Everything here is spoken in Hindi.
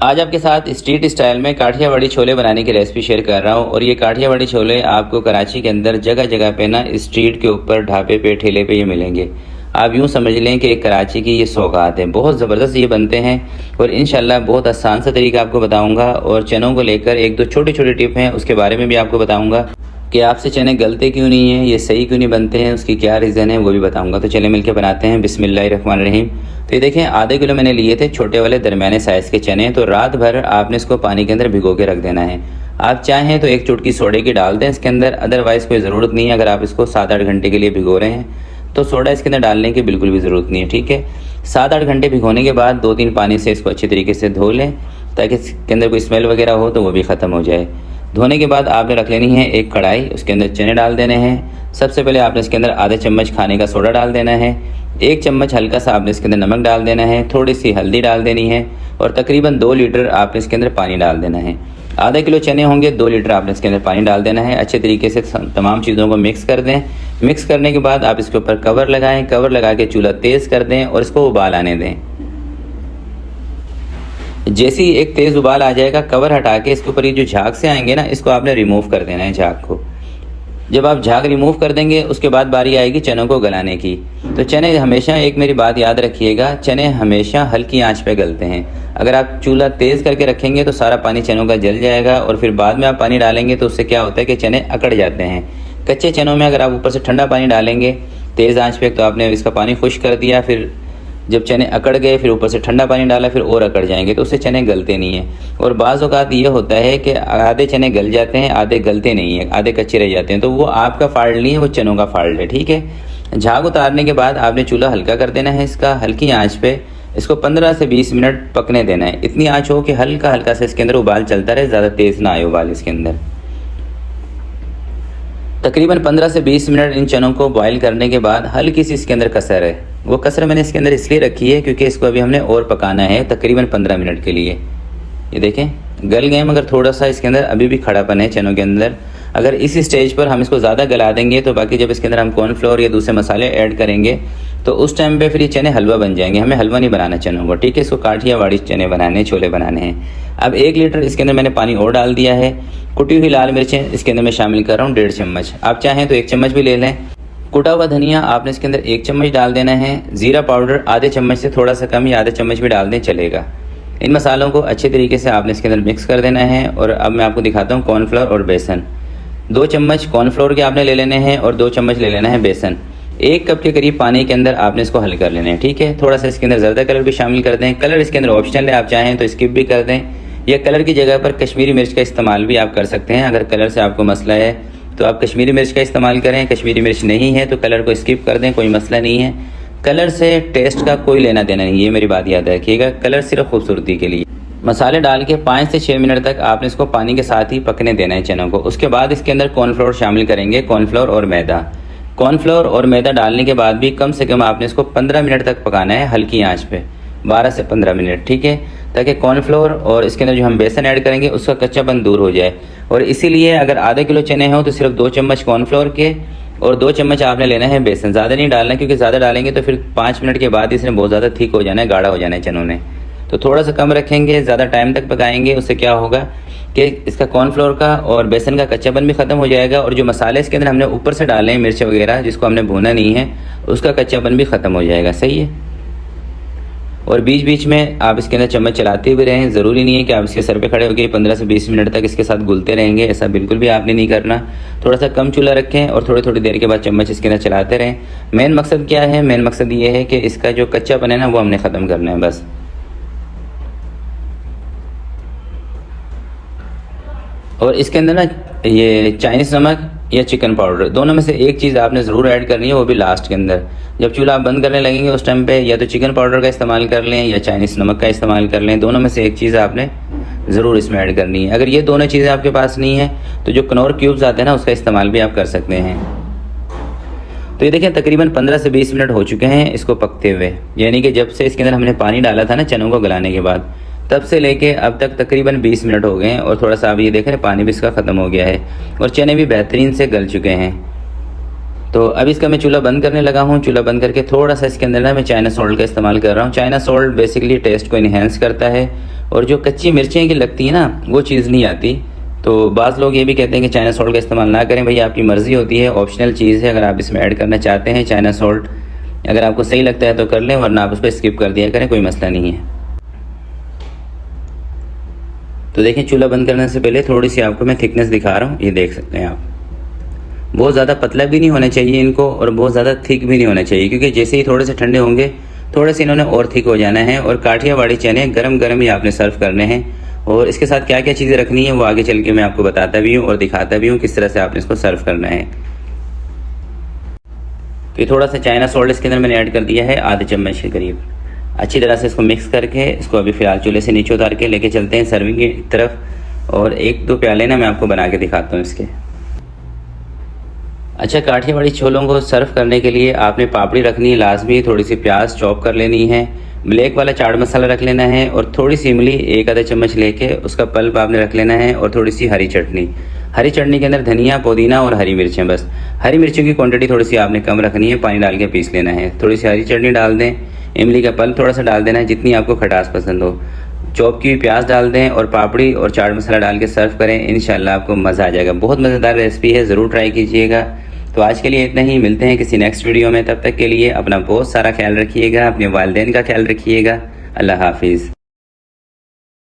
आज आपके साथ स्ट्रीट स्टाइल में काठियावाड़ी छोले बनाने की रेसिपी शेयर कर रहा हूँ। और ये काठियावाड़ी छोले आपको कराची के अंदर जगह जगह पे ना स्ट्रीट के ऊपर ढाबे पे ठेले पे ये मिलेंगे। आप यूँ समझ लें कि एक कराची की ये सौगात है। बहुत ज़बरदस्त ये बनते हैं और इंशाल्लाह बहुत आसान सा तरीका आपको बताऊँगा। और चनों को लेकर एक दो छोटी छोटी टिप हैं, उसके बारे में भी आपको बताऊँगा कि आपसे चने गलते क्यों नहीं हैं, ये सही क्यों नहीं बनते हैं, उसकी क्या रीज़न है वो भी बताऊंगा। तो चले मिलके बनाते हैं। बिस्मिल्लाहिर्रहमानिर्रहीम। तो ये देखें, आधे किलो मैंने लिए थे छोटे वाले दरमियाने साइज़ के चने। तो रात भर आपने इसको पानी के अंदर भिगो के रख देना है। आप चाहें तो एक चुटकी सोडे की डाल दें इसके अंदर, अदरवाइज़ कोई ज़रूरत नहीं है। अगर आप इसको 7-8 घंटे के लिए भिगो रहे हैं तो सोडा इसके अंदर डालने की बिल्कुल भी ज़रूरत नहीं है, ठीक है। 7-8 घंटे भिगोने के बाद 2-3 पानी से इसको अच्छी तरीके से धो लें ताकि इसके अंदर कोई स्मेल वगैरह हो तो वो भी ख़त्म हो जाए। धोने के बाद आपने रख लेनी है एक कढ़ाई, उसके अंदर चने डाल देने हैं। सबसे पहले आपने इसके अंदर आधा चम्मच खाने का सोडा डाल देना है। 1 चम्मच हल्का सा आपने इसके अंदर नमक डाल देना है। थोड़ी सी हल्दी डाल देनी है और तकरीबन 2 लीटर आपने इसके अंदर पानी डाल देना है। आधा किलो चने होंगे, 2 लीटर आपने इसके अंदर पानी डाल देना है। अच्छे तरीके से तमाम चीज़ों को मिक्स कर दें। मिक्स करने के बाद आप इसके ऊपर कवर लगाएँ। कवर लगा के चूल्हा तेज़ कर दें और इसको उबाल आने दें। जैसे ही एक तेज़ उबाल आ जाएगा, कवर हटा के इसके ऊपर ये जो झाग से आएंगे ना, इसको आपने रिमूव कर देना है झाग को। जब आप झाग रिमूव कर देंगे उसके बाद बारी आएगी चनों को गलाने की। तो चने हमेशा, एक मेरी बात याद रखिएगा, चने हमेशा हल्की आंच पे गलते हैं। अगर आप चूल्हा तेज़ करके रखेंगे तो सारा पानी चनों का जल जाएगा और फिर बाद में आप पानी डालेंगे तो उससे क्या होता है कि चने अकड़ जाते हैं। कच्चे चनों में अगर आप ऊपर से ठंडा पानी डालेंगे तेज़ आँच पे, तो आपने इसका पानी खुश्क कर दिया, फिर जब चने अकड़ गए फिर ऊपर से ठंडा पानी डाला फिर और अकड़ जाएंगे, तो उससे चने गलते नहीं हैं। और बाज़ औक़ात ये होता है कि आधे चने गल जाते हैं, आधे गलते नहीं हैं, आधे कच्चे रह जाते हैं। तो वो आपका फॉल्ट नहीं है, वो चनों का फॉल्ट है, ठीक है। झाग उतारने के बाद आपने चूल्हा हल्का कर देना है इसका, हल्की आँच पे इसको 15 से 20 मिनट पकने देना है। इतनी आँच हो कि हल्का हल्का से इसके अंदर उबाल चलता रहे, ज़्यादा तेज़ ना आए उबाल इसके अंदर। तकरीबन 15 से 20 मिनट इन चनों को बॉईल करने के बाद हल्की सी इसके अंदर कसर है, वो कसर मैंने इसके अंदर इसलिए रखी है क्योंकि इसको अभी हमने और पकाना है तकरीबन 15 मिनट के लिए। ये देखें गल गए, मगर थोड़ा सा इसके अंदर अभी भी खड़ापन है चनों के अंदर। अगर इस स्टेज पर हम इसको ज़्यादा गला देंगे तो बाकी जब इसके अंदर हम कॉर्नफ्लोर या दूसरे मसाले ऐड करेंगे तो उस टाइम पे फिर ये चने हलवा बन जाएंगे। हमें हलवा नहीं बनाना चनों को, ठीक है। इसको काठियावाड़ी चने बनाने, छोले बनाने हैं। अब 1 लीटर इसके अंदर मैंने पानी और डाल दिया है। कुटी हुई लाल मिर्चें इसके अंदर मैं शामिल कर रहा हूँ 1.5 चम्मच। आप चाहें तो 1 चम्मच भी ले लें। कुटा हुआ धनिया आपने इसके अंदर 1 चम्मच डाल देना है। ज़ीरा पाउडर आधे चम्मच से थोड़ा सा कम या आधे चम्मच भी डाल दें, चलेगा। इन मसालों को अच्छे तरीके से आपने इसके अंदर मिक्स कर देना है। और अब मैं आपको दिखाता हूँ कॉर्नफ्लोर और बेसन। 2 चम्मच कॉर्नफ्लोर के आपने ले लेने हैं और 2 चम्मच ले लेना है बेसन। 1 कप के करीब पानी के अंदर आपने इसको हल कर लेना है, ठीक है। थोड़ा सा इसके अंदर ज़र्दा कलर भी शामिल कर दें। कलर इसके अंदर ऑप्शनल है, आप चाहें तो स्किप भी कर दें या कलर की जगह पर कश्मीरी मिर्च का इस्तेमाल भी आप कर सकते हैं। अगर कलर से आपको मसला है तो आप कश्मीरी मिर्च का इस्तेमाल करें, कश्मीरी मिर्च नहीं है तो कलर को स्किप कर दें, कोई मसला नहीं है। कलर से टेस्ट का कोई लेना देना नहीं है, ये मेरी बात याद रखिएगा। कलर सिर्फ खूबसूरती के लिए। मसाले डाल के 5 से 6 मिनट तक आपने इसको पानी के साथ ही पकने देना है चनों को। उसके बाद इसके अंदर कॉर्नफ्लोर शामिल करेंगे, कॉर्नफ्लोर और मैदा। कॉर्नफ्लोर और मैदा डालने के बाद भी कम से कम आपने इसको 15 मिनट तक पकाना है हल्की आंच पे, 12 से 15 मिनट, ठीक है। ताकि कॉर्नफ्लोर और इसके अंदर जो हम बेसन ऐड करेंगे उसका कच्चापन दूर हो जाए। और इसीलिए अगर आधा किलो चने हों तो सिर्फ 2 चम्मच कॉर्नफ्लोर के और 2 चम्मच आपने लेना है बेसन। ज़्यादा नहीं डालना क्योंकि ज़्यादा डालेंगे तो फिर 5 मिनट के बाद इसने बहुत ज़्यादा थिक हो जाना है, गाढ़ा हो जाना है चनों ने। तो थोड़ा सा कम रखेंगे, ज़्यादा टाइम तक पकाएंगे, उससे क्या होगा कि इसका कॉर्नफ्लोर का और बेसन का कच्चापन भी ख़त्म हो जाएगा और जो मसाले इसके अंदर हमने ऊपर से डाले हैं मिर्च वगैरह जिसको हमने भूना नहीं है, उसका कच्चापन भी ख़त्म हो जाएगा, सही है। और बीच बीच में आप इसके अंदर चम्मच चलाते भी रहें। ज़रूरी नहीं है कि आप इसके सर पे खड़े होकर 15 से 20 मिनट तक इसके साथ घुलते रहेंगे, ऐसा बिल्कुल भी आपने नहीं करना। थोड़ा सा कम चूल्हा रखें और थोड़ी थोड़ी देर के बाद चम्मच इसके अंदर चलाते रहें। मेन मकसद क्या है? मेन मकसद ये है कि इसका जो कच्चापन है ना वो हमने ख़त्म करना है बस। और इसके अंदर ना ये चाइनीज़ नमक या चिकन पाउडर, दोनों में से एक चीज़ आपने ज़रूर ऐड करनी है, वो भी लास्ट के अंदर। जब चूल्हा आप बंद करने लगेंगे उस टाइम पे या तो चिकन पाउडर का इस्तेमाल कर लें या चाइनीज़ नमक का इस्तेमाल कर लें, दोनों में से एक चीज़ आपने ज़रूर इसमें ऐड करनी है। अगर ये दोनों चीज़ें आपके पास नहीं है तो जो कनौर क्यूब्स आते हैं ना उसका इस्तेमाल भी आप कर सकते हैं। तो ये देखें तकरीबन 15 से 20 मिनट हो चुके हैं इसको पकते हुए, यानी कि जब से इसके अंदर हमने पानी डाला था ना चनों को गलाने के बाद, तब से लेके अब तक तकरीबन 20 मिनट हो गए हैं। और थोड़ा सा आप ये देख रहे हैं पानी भी इसका ख़त्म हो गया है और चने भी बेहतरीन से गल चुके हैं। तो अब इसका मैं चूल्हा बंद करने लगा हूँ। चूल्हा बंद करके थोड़ा सा इसके अंदर ना मैं चाइना सॉल्ट का इस्तेमाल कर रहा हूँ। चाइना सॉल्ट बेसिकली टेस्ट को इन्हेंस करता है और जो कच्ची मिर्चें की लगती है ना, वो चीज़ नहीं आती। तो बाज़ लोग ये भी कहते हैं कि चाइना सॉल्ट का इस्तेमाल ना करें। भैया आपकी मर्ज़ी होती है, ऑप्शनल चीज़ है। अगर आप इसमें ऐड करना चाहते हैं चाइना सॉल्ट, अगर आपको सही लगता है तो कर लें, वरना आप उसको स्किप कर दिया करें, कोई मसला नहीं है। तो देखें, चूल्हा बंद करने से पहले थोड़ी सी आपको मैं थिकनेस दिखा रहा हूँ, ये देख सकते हैं आप। बहुत ज़्यादा पतला भी नहीं होना चाहिए इनको और बहुत ज़्यादा थिक भी नहीं होना चाहिए, क्योंकि जैसे ही थोड़े से ठंडे होंगे थोड़े से इन्होंने और थिक हो जाना है। और काठियावाड़ी चने गरम गरम ही आपने सर्व करने हैं। और इसके साथ क्या क्या चीज़ें रखनी है वो आगे चल के मैं आपको बताता भी हूँ और दिखाता भी हूँ किस तरह से आपने इसको सर्व करना है। तो ये थोड़ा सा चाइना सॉल्ट इसके अंदर मैंने ऐड कर दिया है, आधे चम्मच के करीब। अच्छी तरह से इसको मिक्स करके इसको अभी फ़िलहाल चूल्हे से नीचे उतार के लेके चलते हैं सर्विंग की तरफ। और एक दो प्याले ना मैं आपको बना के दिखाता हूँ इसके। अच्छा, काठियावाड़ी छोलों को सर्व करने के लिए आपने पापड़ी रखनी है लाजमी, थोड़ी सी प्याज चॉप कर लेनी है, ब्लैक वाला चाट मसाला रख लेना है, और थोड़ी सी इमली एक आधा चम्मच लेके उसका पल्प आपने रख लेना है, और थोड़ी सी हरी चटनी। हरी चटनी के अंदर धनिया, पुदीना और हरी मिर्चें बस। हरी मिर्चों की क्वांटिटी थोड़ी सी आपने कम रखनी है, पानी डाल के पीस लेना है। थोड़ी सी हरी चटनी डाल दें, इमली का पल्प थोड़ा सा डाल देना है, जितनी आपको खटास पसंद हो। चॉप की हुई प्याज डाल दें और पापड़ी और चाट मसाला डाल के सर्व करें। इंशाल्लाह आपको मज़ा आ जाएगा। बहुत मज़ेदार रेसिपी है, ज़रूर ट्राई कीजिएगा। तो आज के लिए इतना ही, मिलते हैं किसी नेक्स्ट वीडियो में। तब तक के लिए अपना बहुत सारा ख्याल रखिएगा, अपने वालिदैन का ख्याल रखिएगा। अल्लाह हाफिज़।